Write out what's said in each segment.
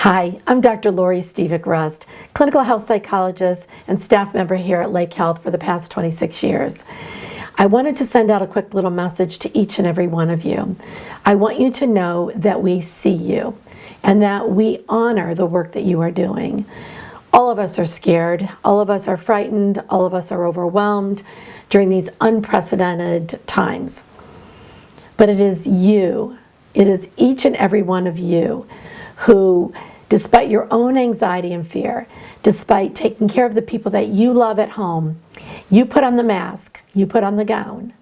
Hi, I'm Dr. Lori Stevick-Rust, clinical health psychologist and staff member here at Lake Health for the past 26 years. I wanted to send out a quick little message to each and every one of you. I want you to know that we see you and that we honor the work that you are doing. All of us are scared, all of us are frightened, all of us are overwhelmed during these unprecedented times. But it is you, it is each and every one of you who, despite your own anxiety and fear, despite taking care of the people that you love at home, you put on the mask, you put on the gown,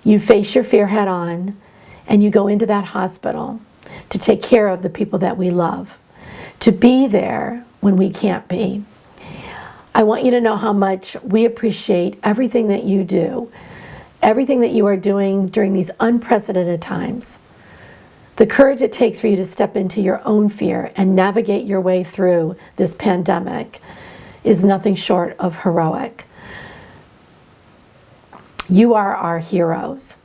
you face your fear head on, and you go into that hospital to take care of the people that we love, to be there when we can't be. I want you to know how much we appreciate everything that you do, everything that you are doing during these unprecedented times. The courage it takes for you to step into your own fear and navigate your way through this pandemic is nothing short of heroic. You are our heroes.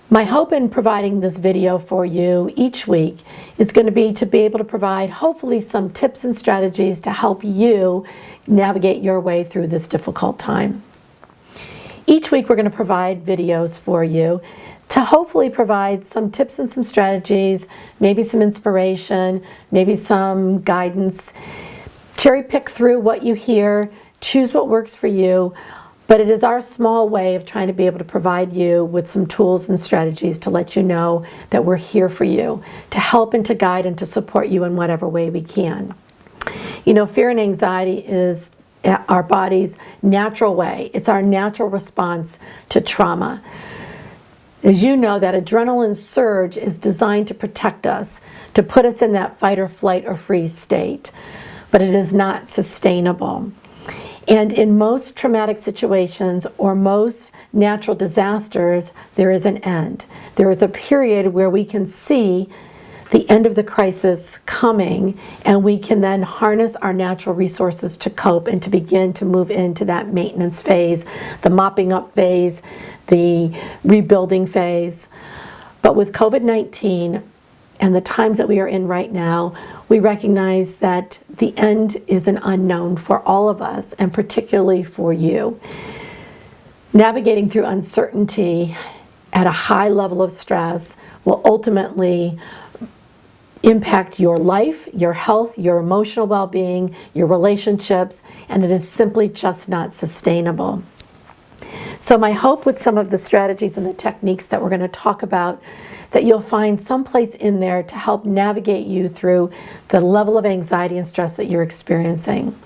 My hope in providing this video for you each week is going to be able to provide hopefully some tips and strategies to help you navigate your way through this difficult time. Each week we're going to provide videos for you to hopefully provide some tips and some strategies, maybe some inspiration, maybe some guidance. Cherry pick through what you hear, choose what works for you, but it is our small way of trying to be able to provide you with some tools and strategies to let you know that we're here for you, to help and to guide and to support you in whatever way we can. You know, fear and anxiety is our body's natural way. It's our natural response to trauma. As you know, that adrenaline surge is designed to protect us, to put us in that fight or flight or freeze state, but it is not sustainable. And in most traumatic situations or most natural disasters, there is an end. There is a period where we can see the end of the crisis coming, and we can then harness our natural resources to cope and to begin to move into that maintenance phase, the mopping up phase, the rebuilding phase. But with COVID-19 and the times that we are in right now, we recognize that the end is an unknown for all of us, and particularly for you. Navigating through uncertainty at a high level of stress will ultimately impact your life, your health, your emotional well-being, your relationships, and it is simply just not sustainable. So my hope with some of the strategies and the techniques that we're going to talk about, that you'll find some place in there to help navigate you through the level of anxiety and stress that you're experiencing.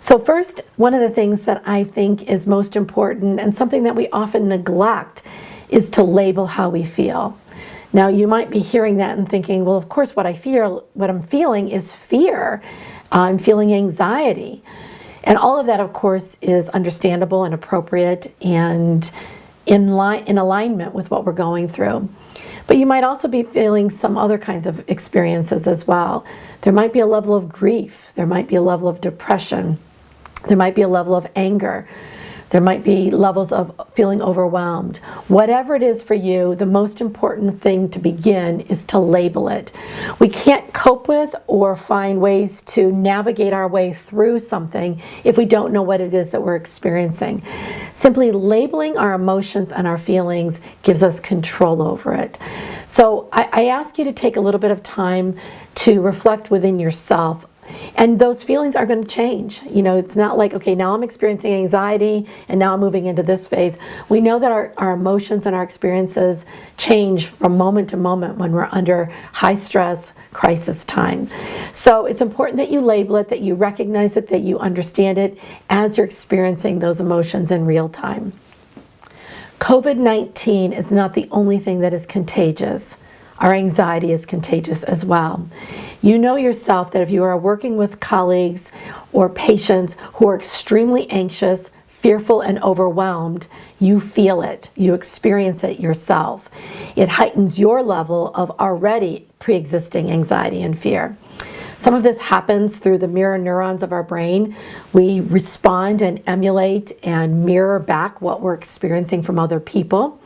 So first, one of the things that I think is most important and something that we often neglect is to label how we feel. Now, you might be hearing that and thinking, well, of course, what I'm feeling is fear. I'm feeling anxiety. And all of that, of course, is understandable and appropriate and in alignment with what we're going through. But you might also be feeling some other kinds of experiences as well. There might be a level of grief. There might be a level of depression. There might be a level of anger. There might be levels of feeling overwhelmed. Whatever it is for you, the most important thing to begin is to label it. We can't cope with or find ways to navigate our way through something if we don't know what it is that we're experiencing. Simply labeling our emotions and our feelings gives us control over it. So I ask you to take a little bit of time to reflect within yourself. And those feelings are going to change. You know, it's not like, okay, now I'm experiencing anxiety and now I'm moving into this phase. We know that our emotions and our experiences change from moment to moment when we're under high stress, crisis time. So it's important that you label it, that you recognize it, that you understand it as you're experiencing those emotions in real time. COVID-19 is not the only thing that is contagious. Our anxiety is contagious as well. You know yourself that if you are working with colleagues or patients who are extremely anxious, fearful, and overwhelmed, you feel it. You experience it yourself. It heightens your level of already pre-existing anxiety and fear. Some of this happens through the mirror neurons of our brain. We respond and emulate and mirror back what we're experiencing from other people,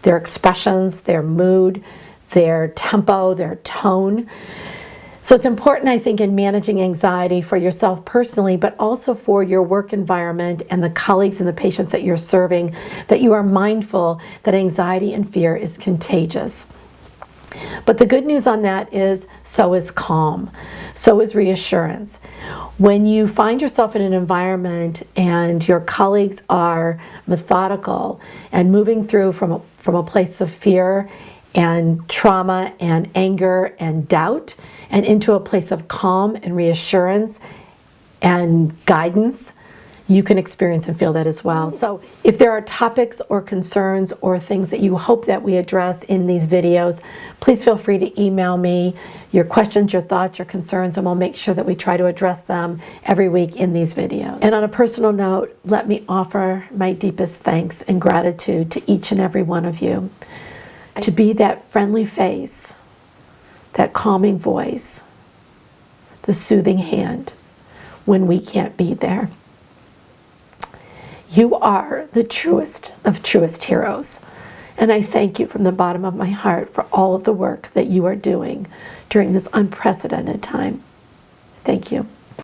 their expressions, their mood, their tempo, their tone. So it's important, I think, in managing anxiety for yourself personally, but also for your work environment and the colleagues and the patients that you're serving, that you are mindful that anxiety and fear is contagious. But the good news on that is so is calm, so is reassurance. When you find yourself in an environment and your colleagues are methodical and moving through from a place of fear and trauma and anger and doubt and into a place of calm and reassurance and guidance, you can experience and feel that as well. So if there are topics or concerns or things that you hope that we address in these videos, please feel free to email me your questions, your thoughts, your concerns, and we'll make sure that we try to address them every week in these videos. And on a personal note, let me offer my deepest thanks and gratitude to each and every one of you. To be that friendly face, that calming voice, the soothing hand when we can't be there. You are the truest of truest heroes. And I thank you from the bottom of my heart for all of the work that you are doing during this unprecedented time. Thank you.